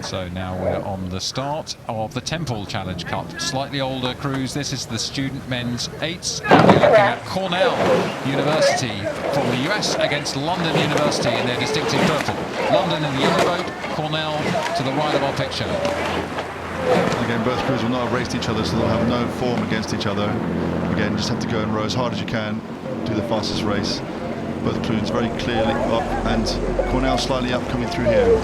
So now we're on the start of the Temple Challenge Cup. Slightly older crews. This is the student men's eights. And we're looking at Cornell University from the US against London University in their distinctive purple. London in the yellow boat, Cornell to the right of our picture. Again, both crews will not have raced each other, so they'll have no form against each other. Again, just have to go and row as hard as you can, do the fastest race. Both crews very clearly up, and Cornell slightly up coming through here.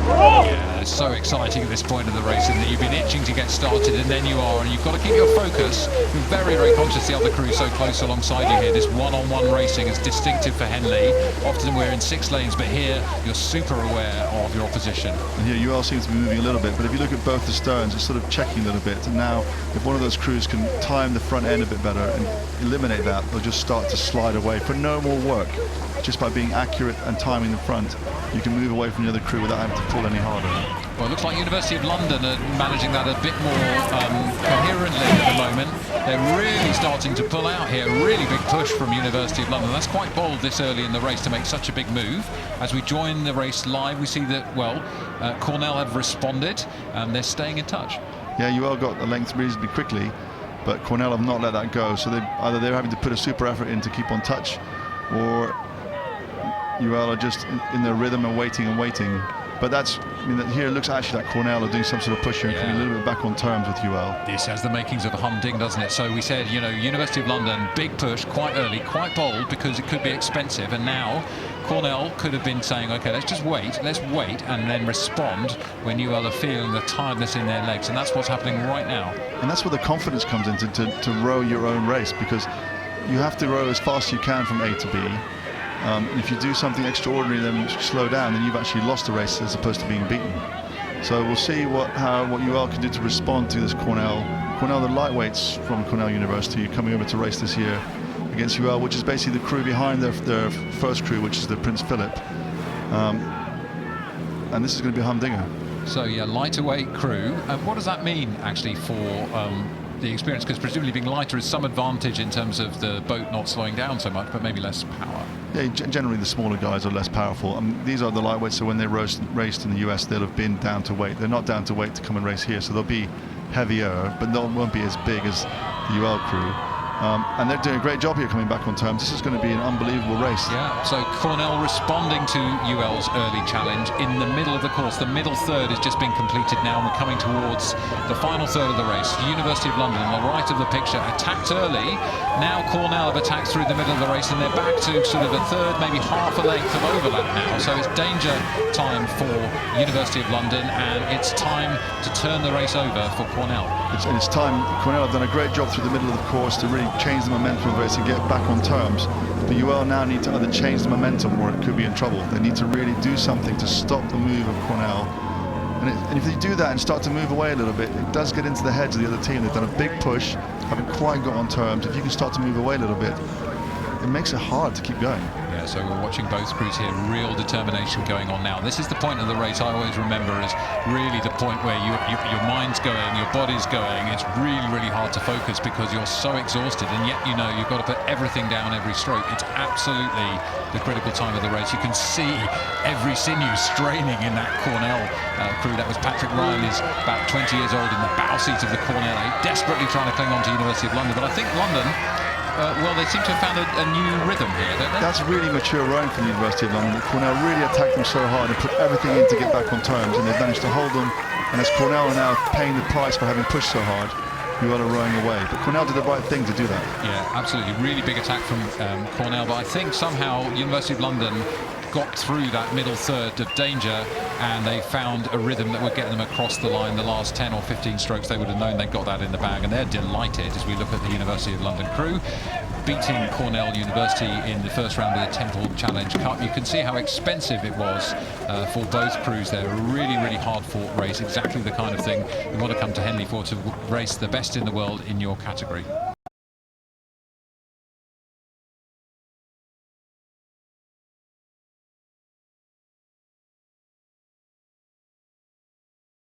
Yeah, it's so exciting at this point of the race, and you've been itching to get started, and then you are, and you've got to keep your focus. You're very, very conscious the other crew so close alongside you here. This one-on-one racing is distinctive for Henley. Often we're in 6 lanes, but here you're super aware of your opposition. And here UL seems to be moving a little bit, but if you look at both the sterns, it's sort of checking a little bit. And now, if one of those crews can time the front end a bit better and eliminate that, they'll just start to slide away for no more work. Just by being accurate and timing the front, you can move away from the other crew without having to pull any harder. Well, it looks like University of London are managing that a bit more coherently at the moment. They're really starting to pull out here. Really big push from University of London. That's quite bold this early in the race to make such a big move. As we join the race live, we see that, well, Cornell have responded and they're staying in touch. Yeah, UL got the length reasonably quickly, but Cornell have not let that go. So either they're having to put a super effort in to keep on touch, or UL are just in their rhythm and waiting and waiting. But that's, I mean, here it looks actually like Cornell are doing some sort of push here and coming a little bit back on terms with UL. This has the makings of a humding, doesn't it? So we said, you know, University of London, big push, quite early, quite bold, because it could be expensive. And now Cornell could have been saying, OK, let's wait, and then respond when UL are feeling the tiredness in their legs. And that's what's happening right now. And that's where the confidence comes in to row your own race, because you have to row as fast as you can from A to B. If you do something extraordinary, then slow down, then you've actually lost the race as opposed to being beaten. So we'll see what UL can do to respond to this Cornell, the lightweights from Cornell University, coming over to race this year against UL, which is basically the crew behind their first crew, which is the Prince Philip. And this is going to be a humdinger. So yeah, lighter-weight crew. What does that mean actually for the experience? Because presumably being lighter is some advantage in terms of the boat not slowing down so much, but maybe less power. Yeah, generally the smaller guys are less powerful. These are the lightweights, so when they raced in the US, they'll have been down to weight. They're not down to weight to come and race here, so they'll be heavier, but they won't be as big as the UL crew. And they're doing a great job here coming back on terms. This is going to be an unbelievable race. Yeah, so Cornell responding to UL's early challenge in the middle of the course. The middle third has just been completed now, and we're coming towards the final third of the race. University of London on the right of the picture attacked early. Now Cornell have attacked through the middle of the race, and they're back to sort of a third, maybe half a length of overlap now. So it's danger time for University of London, and it's time to turn the race over for Cornell. It's time. Cornell have done a great job through the middle of the course to really change the momentum of the race and get back on terms. But UL now need to either change the momentum or it could be in trouble. They need to really do something to stop the move of Cornell. And if they do that and start to move away a little bit, it does get into the heads of the other team. They've done a big push, haven't quite got on terms. If you can start to move away a little bit, it makes it hard to keep going. Yeah, so we're watching both crews here, real determination going on now. This is the point of the race I always remember is really the point where your mind's going, your body's going. It's really, really hard to focus because you're so exhausted, and yet you know you've got to put everything down every stroke. It's absolutely the critical time of the race. You can see every sinew straining in that Cornell crew. That was Patrick Riley's about 20 years old in the bow seat of the Cornell 8, desperately trying to cling on to University of London. But I think London, well, they seem to have found a new rhythm here, don't they? That's really mature rowing from the University of London. Cornell really attacked them so hard and put everything in to get back on terms, and they've managed to hold them. And as Cornell are now paying the price for having pushed so hard, UL are rowing away. But Cornell did the right thing to do that. Yeah, absolutely. Really big attack from Cornell, but I think somehow University of London got through that middle third of danger, and they found a rhythm that would get them across the line. The last 10 or 15 strokes, they would have known they'd got that in the bag, and they're delighted as we look at the University of London crew beating Cornell University in the first round of the Temple Challenge Cup. You can see how expensive it was for both crews there. A really, really hard-fought race, exactly the kind of thing you want to come to Henley for, to race the best in the world in your category.